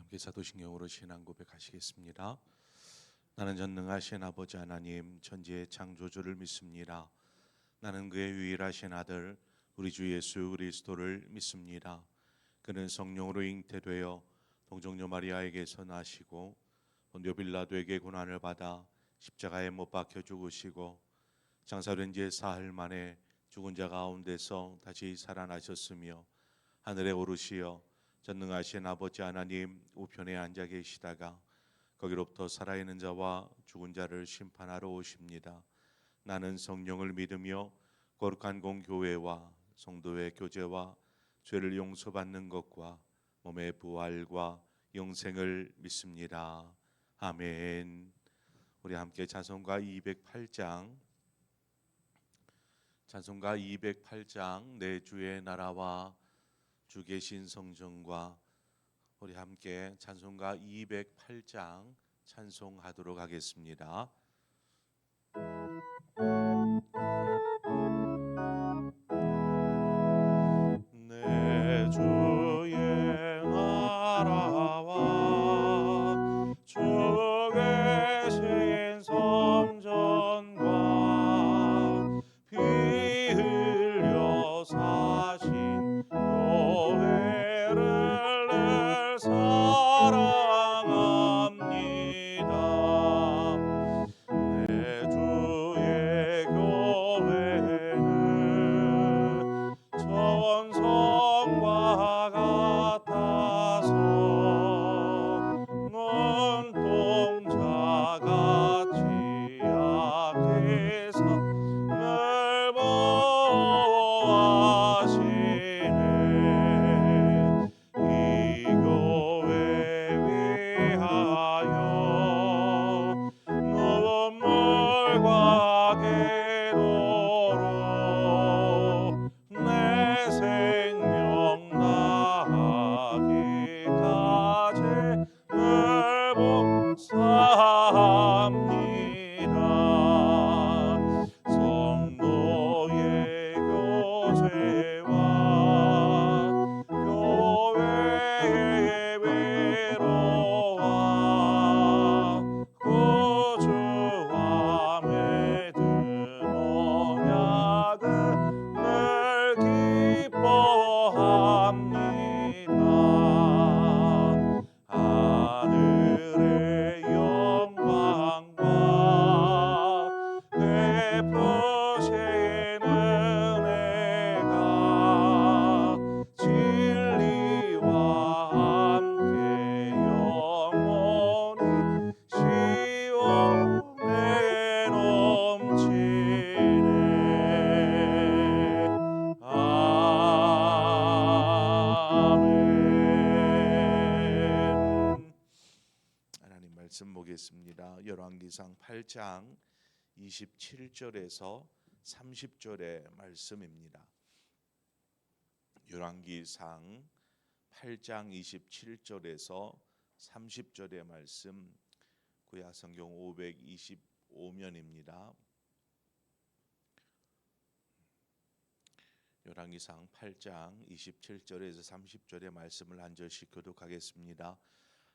함께 사도신경으로 신앙 고백하시겠습니다. 나는 전능하신 아버지 하나님 천지의 창조주를 믿습니다. 나는 그의 유일하신 아들 우리 주 예수 그리스도를 믿습니다. 그는 성령으로 잉태되어 동정녀 마리아에게서 나시고 본디오 빌라도에게 고난을 받아 십자가에 못 박혀 죽으시고 장사된 지 사흘 만에 죽은 자 가운데서 다시 살아나셨으며 하늘에 오르시어 전능하신 아버지 하나님 우편에 앉아 계시다가 거기로부터 살아있는 자와 죽은 자를 심판하러 오십니다. 나는 성령을 믿으며 거룩한 공교회와 성도의 교제와 죄를 용서받는 것과 몸의 부활과 영생을 믿습니다. 아멘. 우리 함께 찬송가 208장 내 주의 나라와 주 계신 성전과 우리 함께 찬송가 208장 찬송하도록 하겠습니다. 내 주의 나라와 주 계신 성전과 피 흘려 사신 교회를 늘 사랑합니다. 내 주의 교회는 천성과 같아서 눈동자같이 약해서 늘 보호하시네. 이 교회 위하여 눈물과 기도로 내 생명 다하기까지 늘 봉사합니다. 성도의 교제와 교회의 위로와 구주와 맺은 언약을 늘 기뻐합니다. 하늘의 영광과 베푸신 은혜가 진리와 함께 영원히 시온에 넘치네. 아멘. 하나님 말씀 보겠습니다. 열왕기상 8장 27절에서 30절의 말씀입니다. 열왕기상 8장 27절에서 30절의 말씀, 구약 성경 525면입니다. 열왕기상 8장 27절에서 30절의 말씀을 한 절씩 교독하겠습니다.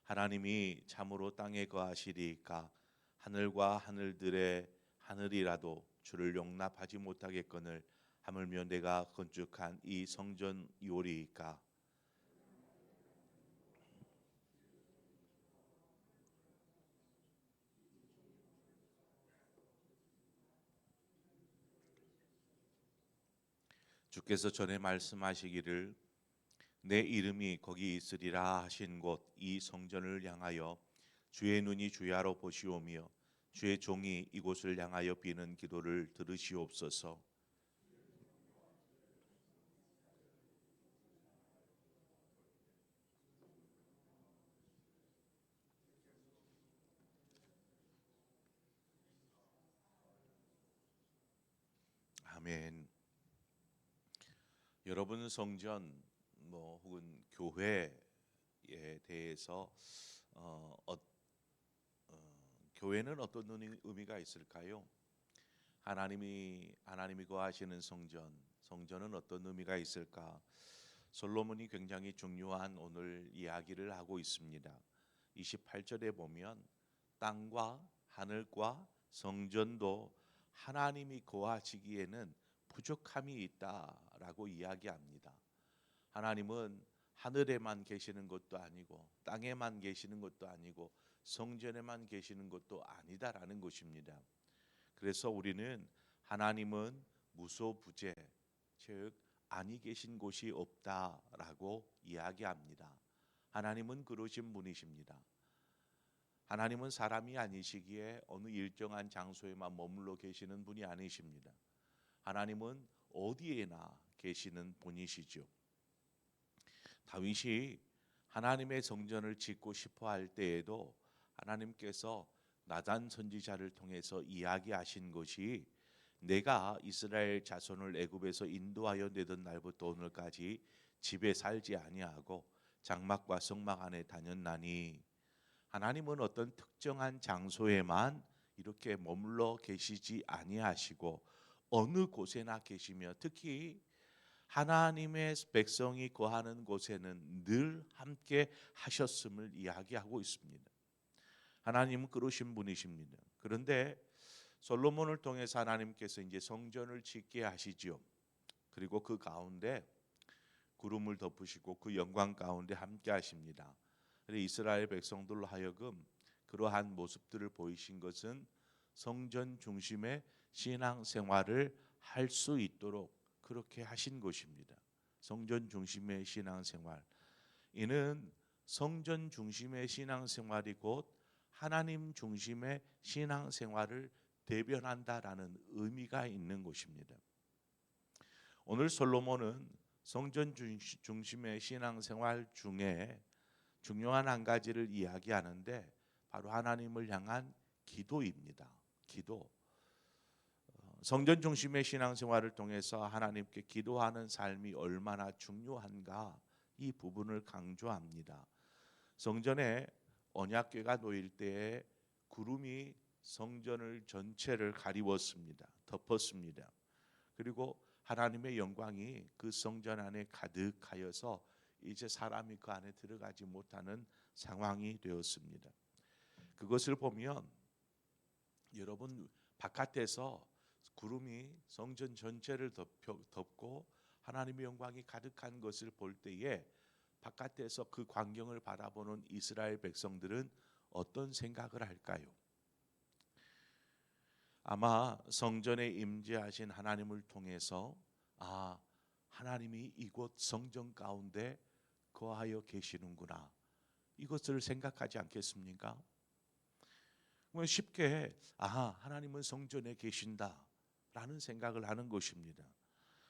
하나님이 참으로 땅에 거하시리이까 하늘과 하늘들의 하늘이라도 주를 용납하지 못하겠거늘 하물며 내가 건축한 이 성전이오리이까. 주께서 전에 말씀하시기를 내 이름이 거기 있으리라 하신 곳 이 성전을 향하여 주의 눈이 주야로 보시오며 주의 종이 이곳을 향하여 비는 기도를 들으시옵소서. 아멘. 여러분, 성전 혹은 교회에 대해서 교회는 어떤 의미가 있을까요? 하나님이 거하시는 성전은 어떤 의미가 있을까? 솔로몬이 굉장히 중요한 오늘 이야기를 하고 있습니다. 28절에 보면 땅과 하늘과 성전도 하나님이 거하시기에는 부족함이 있다라고 이야기합니다. 하나님은 하늘에만 계시는 것도 아니고 땅에만 계시는 것도 아니고 성전에만 계시는 것도 아니다라는 것입니다. 그래서 우리는 하나님은 무소부재, 즉 아니 계신 곳이 없다라고 이야기합니다. 하나님은 그러신 분이십니다. 하나님은 사람이 아니시기에 어느 일정한 장소에만 머물러 계시는 분이 아니십니다. 하나님은 어디에나 계시는 분이시죠. 다윗이 하나님의 성전을 짓고 싶어 할 때에도 하나님께서 나단 선지자를 통해서 이야기하신 것이 내가 이스라엘 자손을 애굽에서 인도하여 내던 날부터 오늘까지 집에 살지 아니하고 장막과 성막 안에 다녔나니, 하나님은 어떤 특정한 장소에만 이렇게 머물러 계시지 아니하시고 어느 곳에나 계시며 특히 하나님의 백성이 거하는 곳에는 늘 함께 하셨음을 이야기하고 있습니다. 하나님은 그러신 분이십니다. 그런데 솔로몬을 통해서 하나님께서 이제 성전을 짓게 하시지요. 그리고 그 가운데 구름을 덮으시고 그 영광 가운데 함께 하십니다. 이스라엘 백성들로 하여금 그러한 모습들을 보이신 것은 성전 중심의 신앙 생활을 할 수 있도록 그렇게 하신 것입니다. 성전 중심의 신앙 생활, 이는 성전 중심의 신앙 생활이 곧 하나님 중심의 신앙 생활을 대변한다라는 의미가 있는 것입니다. 오늘 솔로몬은 성전 중심의 신앙 생활 중에 중요한 한 가지를 이야기하는데 바로 하나님을 향한 기도입니다. 기도. 성전 중심의 신앙생활을 통해서 하나님께 기도하는 삶이 얼마나 중요한가, 이 부분을 강조합니다. 성전에 언약궤가 놓일 때에 구름이 성전을 전체를 가리웠습니다. 덮었습니다. 그리고 하나님의 영광이 그 성전 안에 가득하여서 이제 사람이 그 안에 들어가지 못하는 상황이 되었습니다. 그것을 보면 여러분, 바깥에서 구름이 성전 전체를 덮고 하나님의 영광이 가득한 것을 볼 때에 바깥에서 그 광경을 바라보는 이스라엘 백성들은 어떤 생각을 할까요? 아마 성전에 임재하신 하나님을 통해서 하나님이 이곳 성전 가운데 거하여 계시는구나, 이것을 생각하지 않겠습니까? 쉽게 하나님은 성전에 계신다라는 생각을 하는 것입니다.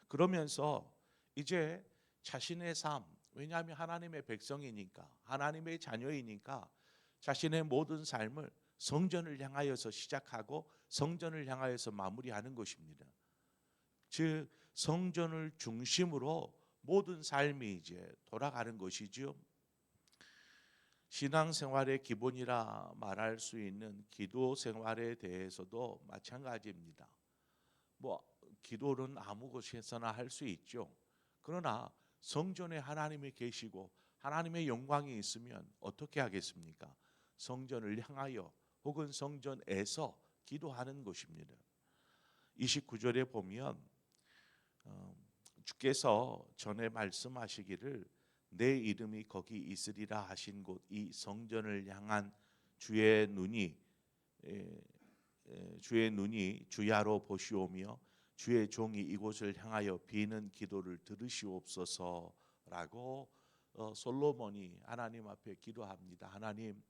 그러면서 이제 자신의 삶, 왜냐하면 하나님의 백성이니까, 하나님의 자녀이니까 자신의 모든 삶을 성전을 향하여서 시작하고 성전을 향하여서 마무리하는 것입니다. 즉 성전을 중심으로 모든 삶이 이제 돌아가는 것이죠. 신앙생활의 기본이라 말할 수 있는 기도 생활에 대해서도 마찬가지입니다. 기도는 아무 곳에서나 할 수 있죠. 그러나 성전에 하나님이 계시고 하나님의 영광이 있으면 어떻게 하겠습니까? 성전을 향하여 혹은 성전에서 기도하는 것입니다. 29절에 보면 주께서 전에 말씀하시기를 내 이름이 거기 있으리라 하신 곳 이 성전을 향한 주의 눈이 주야로 보시오며 주의 종이 이곳을 향하여 비는 기도를 들으시옵소서라고 솔로몬이 하나님 앞에 기도합니다. 하나님,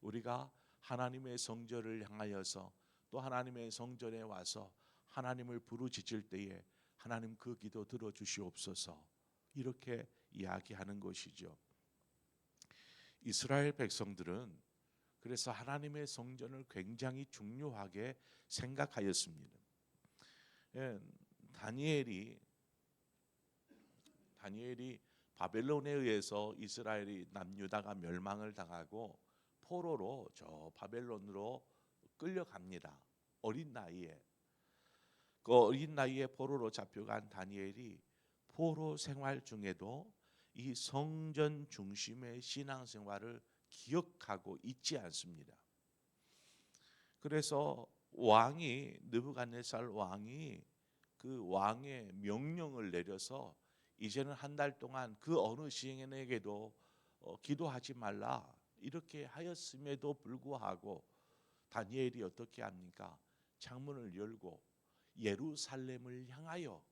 우리가 하나님의 성전을 향하여서 또 하나님의 성전에 와서 하나님을 부르짖을 때에 하나님 그 기도 들어주시옵소서, 이렇게 이야기하는 것이죠. 이스라엘 백성들은 그래서 하나님의 성전을 굉장히 중요하게 생각하였습니다. 다니엘이 바벨론에 의해서 이스라엘이 남유다가 멸망을 당하고 포로로 저 바벨론으로 끌려갑니다. 어린 나이에 포로로 잡혀간 다니엘이 포로 생활 중에도 이 성전 중심의 신앙생활을 기억하고 있지 않습니다. 그래서 느부갓네살 왕이 그 왕의 명령을 내려서 이제는 한 달 동안 그 어느 시인에게도 기도하지 말라 이렇게 하였음에도 불구하고 다니엘이 어떻게 합니까? 창문을 열고 예루살렘을 향하여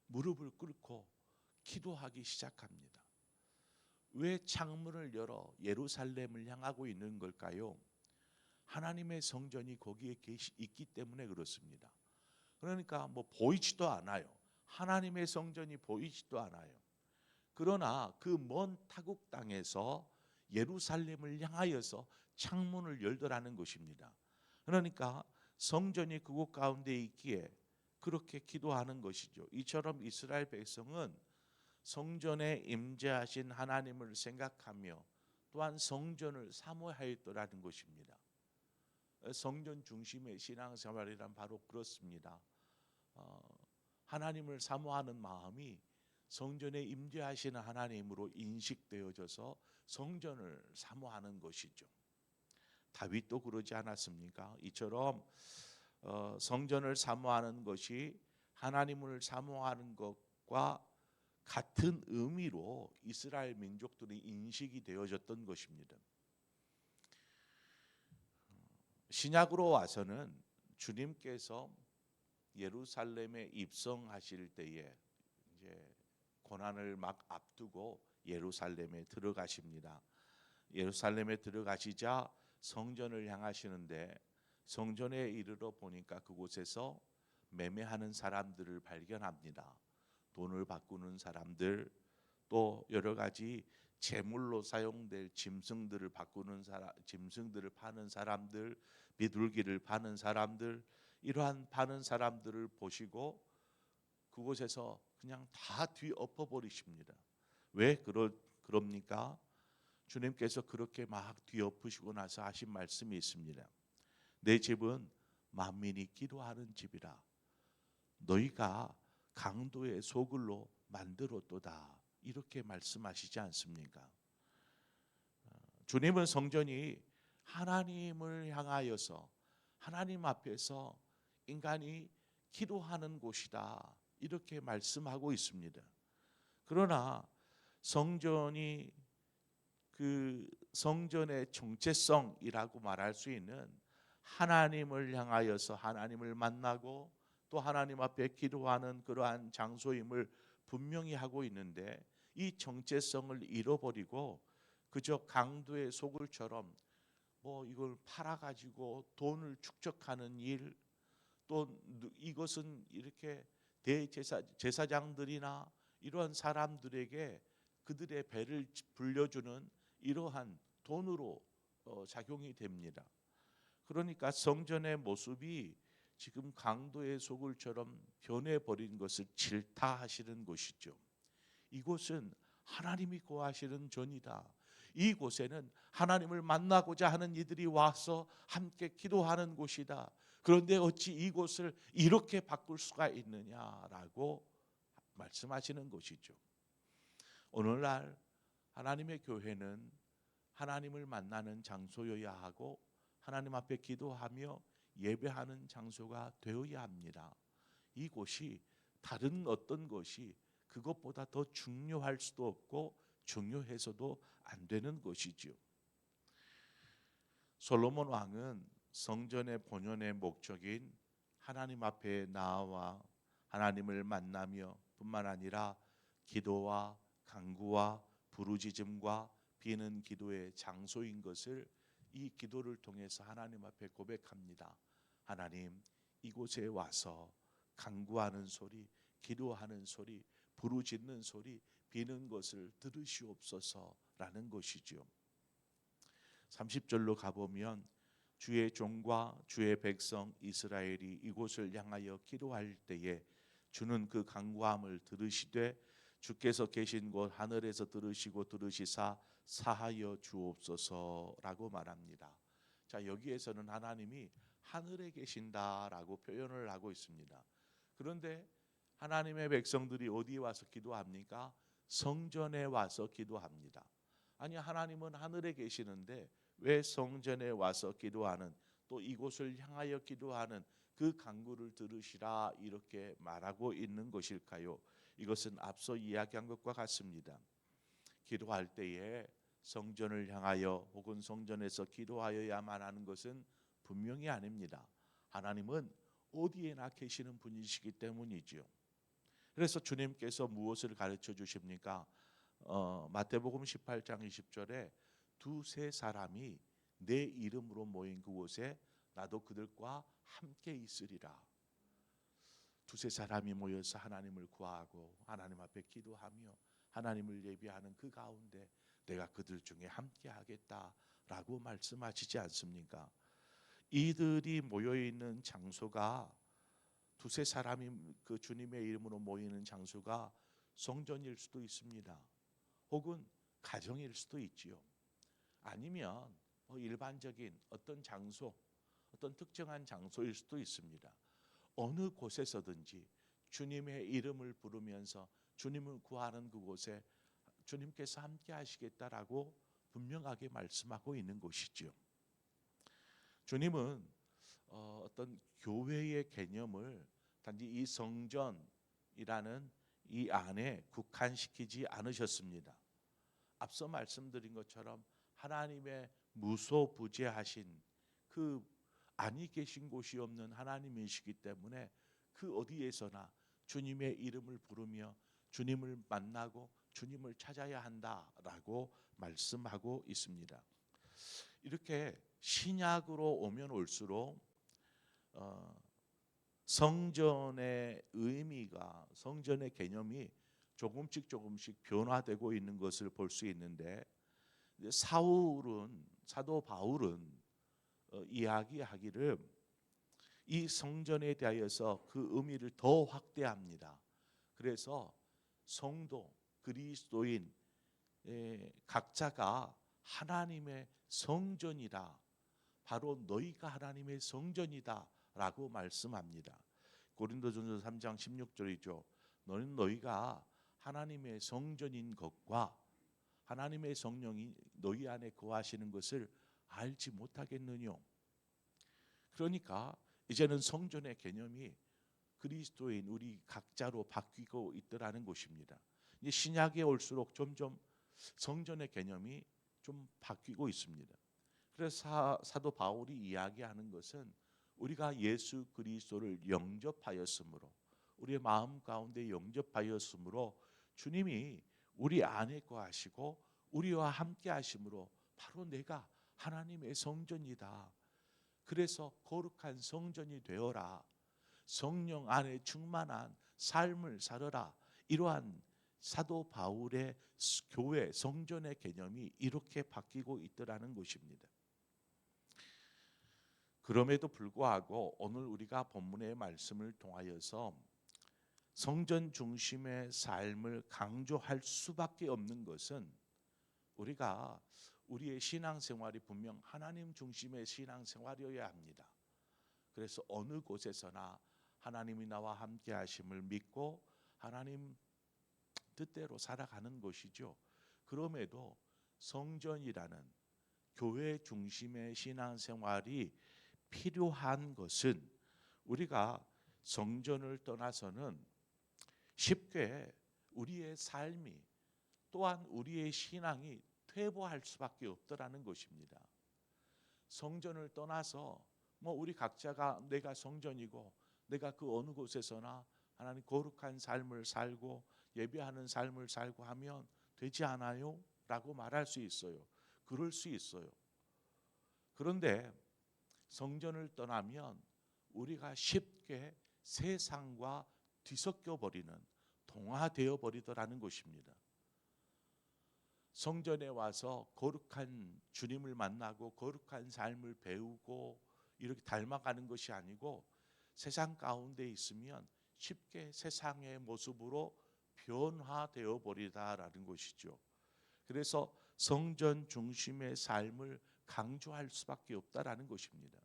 무릎을 꿇고 기도하기 시작합니다. 왜 창문을 열어 예루살렘을 향하고 있는 걸까요? 하나님의 성전이 거기에 있기 때문에 그렇습니다. 그러니까 보이지도 않아요. 하나님의 성전이 보이지도 않아요. 그러나 그 먼 타국 땅에서 예루살렘을 향하여서 창문을 열더라는 것입니다. 그러니까 성전이 그곳 가운데 있기에 그렇게 기도하는 것이죠. 이처럼 이스라엘 백성은 성전에 임재하신 하나님을 생각하며 또한 성전을 사모하였더라는 것입니다. 성전 중심의 신앙생활이란 바로 그렇습니다. 하나님을 사모하는 마음이 성전에 임재하시는 하나님으로 인식되어져서 성전을 사모하는 것이죠. 다윗도 그러지 않았습니까? 이처럼 성전을 사모하는 것이 하나님을 사모하는 것과 같은 의미로 이스라엘 민족들이 인식이 되어졌던 것입니다. 신약으로 와서는 주님께서 예루살렘에 입성하실 때에 이제 고난을 막 앞두고 예루살렘에 들어가십니다. 예루살렘에 들어가시자 성전을 향하시는데 성전에 이르러 보니까 그곳에서 매매하는 사람들을 발견합니다. 돈을 바꾸는 사람들, 또 여러 가지 제물로 사용될 짐승들을 짐승들을 파는 사람들, 비둘기를 파는 사람들, 이러한 파는 사람들을 보시고 그곳에서 그냥 다 뒤엎어 버리십니다. 왜 그럽니까? 주님께서 그렇게 막 뒤엎으시고 나서 하신 말씀이 있습니다. 내 집은 만민이 기도하는 집이라. 너희가 강도의 소굴로 만들었도다. 이렇게 말씀하시지 않습니까? 주님은 성전이 하나님을 향하여서 하나님 앞에서 인간이 기도하는 곳이다. 이렇게 말씀하고 있습니다. 그러나 성전이 그 성전의 정체성이라고 말할 수 있는 하나님을 향하여서 하나님을 만나고 또 하나님 앞에 기도하는 그러한 장소임을 분명히 하고 있는데 이 정체성을 잃어버리고 그저 강도의 소굴처럼 이걸 팔아가지고 돈을 축적하는 일, 또 이것은 이렇게 제사장들이나 이러한 사람들에게 그들의 배를 불려주는 이러한 돈으로 작용이 됩니다. 그러니까 성전의 모습이 지금 강도의 소굴처럼 변해버린 것을 질타하시는 것이죠. 이곳은 하나님이 거하시는 전이다. 이곳에는 하나님을 만나고자 하는 이들이 와서 함께 기도하는 곳이다. 그런데 어찌 이곳을 이렇게 바꿀 수가 있느냐라고 말씀하시는 것이죠. 오늘날 하나님의 교회는 하나님을 만나는 장소여야 하고 하나님 앞에 기도하며 예배하는 장소가 되어야 합니다. 이곳이 다른 어떤 것이 그것보다 더 중요할 수도 없고 중요해서도 안 되는 것이죠. 솔로몬 왕은 성전의 본연의 목적인 하나님 앞에 나와 하나님을 만나며 뿐만 아니라 기도와 간구와 부르짖음과 비는 기도의 장소인 것을 이 기도를 통해서 하나님 앞에 고백합니다. 하나님, 이곳에 와서 간구하는 소리, 기도하는 소리, 부르짖는 소리, 비는 것을 들으시옵소서라는 것이죠. 30절로 가보면 주의 종과 주의 백성 이스라엘이 이곳을 향하여 기도할 때에 주는 그 간구함을 들으시되 주께서 계신 곳 하늘에서 들으시고 들으시사 사하여 주옵소서라고 말합니다. 자, 여기에서는 하나님이 하늘에 계신다라고 표현을 하고 있습니다. 그런데 하나님의 백성들이 어디에 와서 기도합니까? 성전에 와서 기도합니다. 아니, 하나님은 하늘에 계시는데 왜 성전에 와서 기도하는, 또 이곳을 향하여 기도하는 그 간구를 들으시라 이렇게 말하고 있는 것일까요? 이것은 앞서 이야기한 것과 같습니다. 기도할 때에 성전을 향하여 혹은 성전에서 기도하여야만 하는 것은 분명히 아닙니다. 하나님은 어디에나 계시는 분이시기 때문이지요. 그래서 주님께서 무엇을 가르쳐 주십니까? 마태복음 18장 20절에 두세 사람이 내 이름으로 모인 그곳에 나도 그들과 함께 있으리라. 두세 사람이 모여서 하나님을 구하고 하나님 앞에 기도하며 하나님을 예비하는 그 가운데 내가 그들 중에 함께 하겠다라고 말씀하시지 않습니까? 이들이 모여 있는 장소가, 두세 사람이 그 주님의 이름으로 모이는 장소가 성전일 수도 있습니다. 혹은 가정일 수도 있지요. 아니면 일반적인 어떤 장소, 어떤 특정한 장소일 수도 있습니다. 어느 곳에서든지 주님의 이름을 부르면서 주님을 구하는 그곳에 주님께서 함께 하시겠다라고 분명하게 말씀하고 있는 것이죠. 주님은 어떤 교회의 개념을 단지 이 성전이라는 이 안에 국한시키지 않으셨습니다. 앞서 말씀드린 것처럼 하나님의 무소부재하신 그 아니 계신 곳이 없는 하나님이시기 때문에 그 어디에서나 주님의 이름을 부르며 주님을 만나고 주님을 찾아야 한다라고 말씀하고 있습니다. 이렇게 신약으로 오면 올수록 성전의 의미가, 성전의 개념이 조금씩 변화되고 있는 것을 볼 수 있는데, 사도 바울은 이야기하기를 이 성전에 대하여서 그 의미를 더 확대합니다. 그래서 성도, 그리스도인 각자가 하나님의 성전이다. 바로 너희가 하나님의 성전이다 라고 말씀합니다. 고린도전서 3장 16절이죠. 너희가 하나님의 성전인 것과 하나님의 성령이 너희 안에 거하시는 것을 알지 못하겠느냐. 그러니까 이제는 성전의 개념이 그리스도인 우리 각자로 바뀌고 있더라는 것입니다. 이제 신약에 올수록 점점 성전의 개념이 좀 바뀌고 있습니다. 그래서 사도 바울이 이야기하는 것은 우리가 예수 그리스도를 영접하였으므로, 우리의 마음 가운데 영접하였으므로 주님이 우리 안에 거하시고 우리와 함께 하심으로 바로 내가 하나님의 성전이다. 그래서 거룩한 성전이 되어라. 성령 안에 충만한 삶을 살아라. 이러한 사도 바울의 교회 성전의 개념이 이렇게 바뀌고 있더라는 것입니다. 그럼에도 불구하고 오늘 우리가 본문의 말씀을 통하여서 성전 중심의 삶을 강조할 수밖에 없는 것은 우리가 우리의 신앙생활이 분명 하나님 중심의 신앙생활이어야 합니다. 그래서 어느 곳에서나 하나님이 나와 함께 하심을 믿고 하나님 뜻대로 살아가는 것이죠. 그럼에도 성전이라는 교회 중심의 신앙생활이 필요한 것은 우리가 성전을 떠나서는 쉽게 우리의 삶이 또한 우리의 신앙이 퇴보할 수밖에 없더라는 것입니다. 성전을 떠나서 우리 각자가 내가 성전이고 내가 그 어느 곳에서나 하나님 거룩한 삶을 살고 예배하는 삶을 살고 하면 되지 않아요? 라고 말할 수 있어요. 그럴 수 있어요. 그런데 성전을 떠나면 우리가 쉽게 세상과 뒤섞여 버리는, 동화되어 버리더라는 것입니다. 성전에 와서 거룩한 주님을 만나고 거룩한 삶을 배우고 이렇게 닮아가는 것이 아니고 세상 가운데 있으면 쉽게 세상의 모습으로 변화되어 버리다라는 것이죠. 그래서 성전 중심의 삶을 강조할 수밖에 없다라는 것입니다.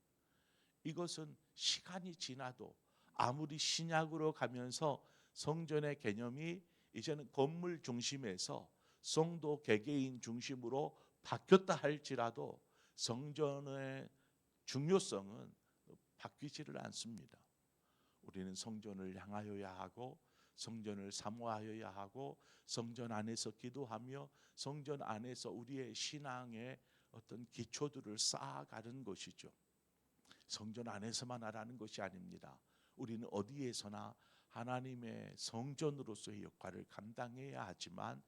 이것은 시간이 지나도 아무리 신약으로 가면서 성전의 개념이 이제는 건물 중심에서 성도 개개인 중심으로 바뀌었다 할지라도 성전의 중요성은 바뀌지를 않습니다. 우리는 성전을 향하여야 하고 성전을 사모하여야 하고 성전 안에서 기도하며 성전 안에서 우리의 신앙의 어떤 기초들을 쌓아가는 것이죠. 성전 안에서만 하라는 것이 아닙니다. 우리는 어디에서나 하나님의 성전으로서의 역할을 감당해야 하지만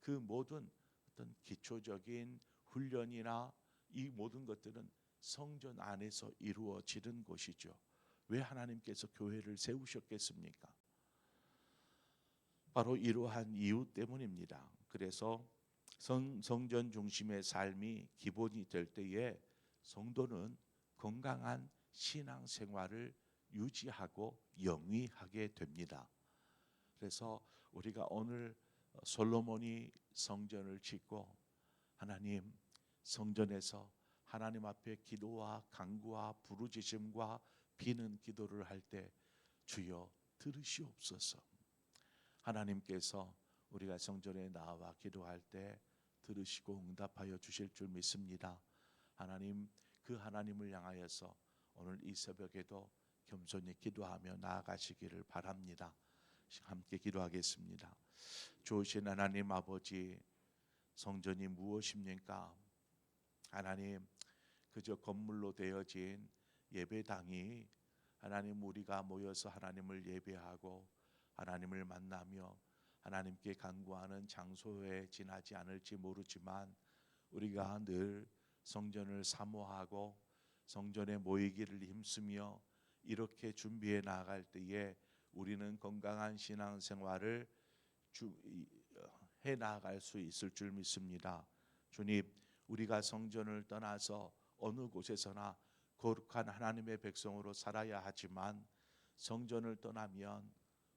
그 모든 어떤 기초적인 훈련이나 이 모든 것들은 성전 안에서 이루어지는 것이죠. 왜 하나님께서 교회를 세우셨겠습니까? 바로 이러한 이유 때문입니다. 그래서 성전 중심의 삶이 기본이 될 때에 성도는 건강한 신앙생활을 유지하고 영위하게 됩니다. 그래서 우리가 오늘 솔로몬이 성전을 짓고 하나님 성전에서 하나님 앞에 기도와 간구와 부르짖음과 비는 기도를 할 때 주여 들으시옵소서. 하나님께서 우리가 성전에 나와 기도할 때 들으시고 응답하여 주실 줄 믿습니다. 하나님, 그 하나님을 향하여서 오늘 이 새벽에도 겸손히 기도하며 나아가시기를 바랍니다. 함께 기도하겠습니다. 좋으신 하나님 아버지, 성전이 무엇입니까? 하나님, 그저 건물로 되어진 예배당이 하나님 우리가 모여서 하나님을 예배하고 하나님을 만나며 하나님께 간구하는 장소에 지나지 않을지 모르지만 우리가 늘 성전을 사모하고 성전에 모이기를 힘쓰며 이렇게 준비해 나아갈 때에 우리는 건강한 신앙생활을 해 나아갈 수 있을 줄 믿습니다. 주님, 우리가 성전을 떠나서 어느 곳에서나 거룩한 하나님의 백성으로 살아야 하지만 성전을 떠나면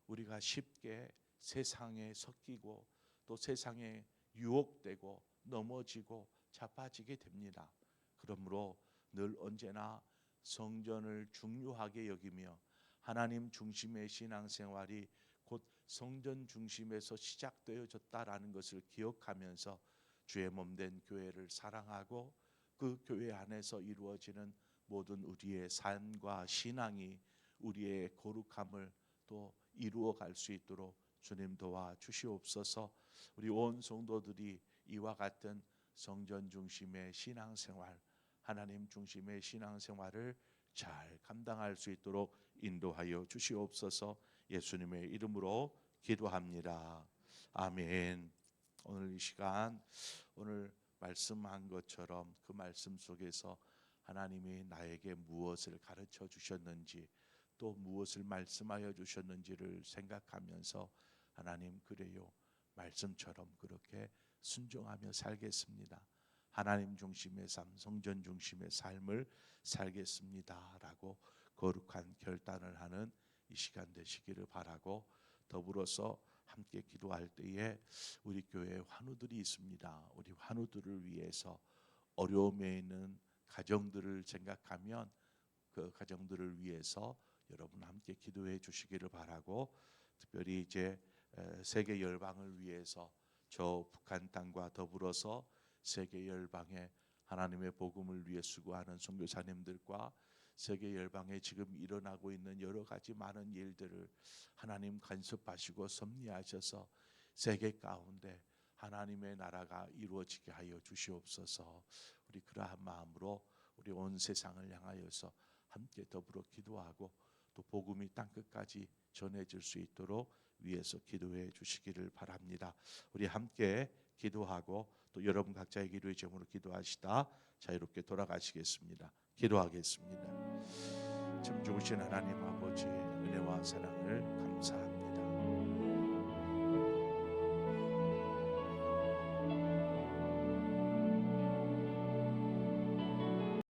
우리가 쉽게 세상에 섞이고 또 세상에 유혹되고 넘어지고 자빠지게 됩니다. 그러므로 늘 언제나 성전을 중요하게 여기며 하나님 중심의 신앙생활이 곧 성전 중심에서 시작되어졌다라는 것을 기억하면서 주의 몸된 교회를 사랑하고 그 교회 안에서 이루어지는 모든 우리의 삶과 신앙이 우리의 거룩함을 또 이루어갈 수 있도록 주님 도와 주시옵소서. 우리 온 성도들이 이와 같은 성전 중심의 신앙생활, 하나님 중심의 신앙생활을 잘 감당할 수 있도록 인도하여 주시옵소서. 예수님의 이름으로 기도합니다. 아멘. 오늘 이 시간 오늘 말씀한 것처럼 그 말씀 속에서 하나님이 나에게 무엇을 가르쳐 주셨는지 또 무엇을 말씀하여 주셨는지를 생각하면서 하나님 그래요, 말씀처럼 그렇게 순종하며 살겠습니다. 하나님 중심의 삶, 성전 중심의 삶을 살겠습니다 라고 거룩한 결단을 하는 이 시간 되시기를 바라고, 더불어서 함께 기도할 때에 우리 교회에 환우들이 있습니다. 우리 환우들을 위해서 어려움에 있는 가정들을 생각하면 그 가정들을 위해서 여러분 함께 기도해 주시기를 바라고, 특별히 이제 세계 열방을 위해서 저 북한 땅과 더불어서 세계 열방에 하나님의 복음을 위해 수고하는 선교사님들과 세계 열방에 지금 일어나고 있는 여러 가지 많은 일들을 하나님 간섭하시고 섭리하셔서 세계 가운데 하나님의 나라가 이루어지게 하여 주시옵소서. 우리 그러한 마음으로 우리 온 세상을 향하여서 함께 더불어 기도하고 또 복음이 땅끝까지 전해질 수 있도록 위에서 기도해 주시기를 바랍니다. 우리 함께 기도하고 또 여러분 각자의 기도의 제목으로 기도하시다 자유롭게 돌아가시겠습니다. 기도하겠습니다. 참 좋으신 하나님 아버지, 은혜와 사랑을 감사합니다.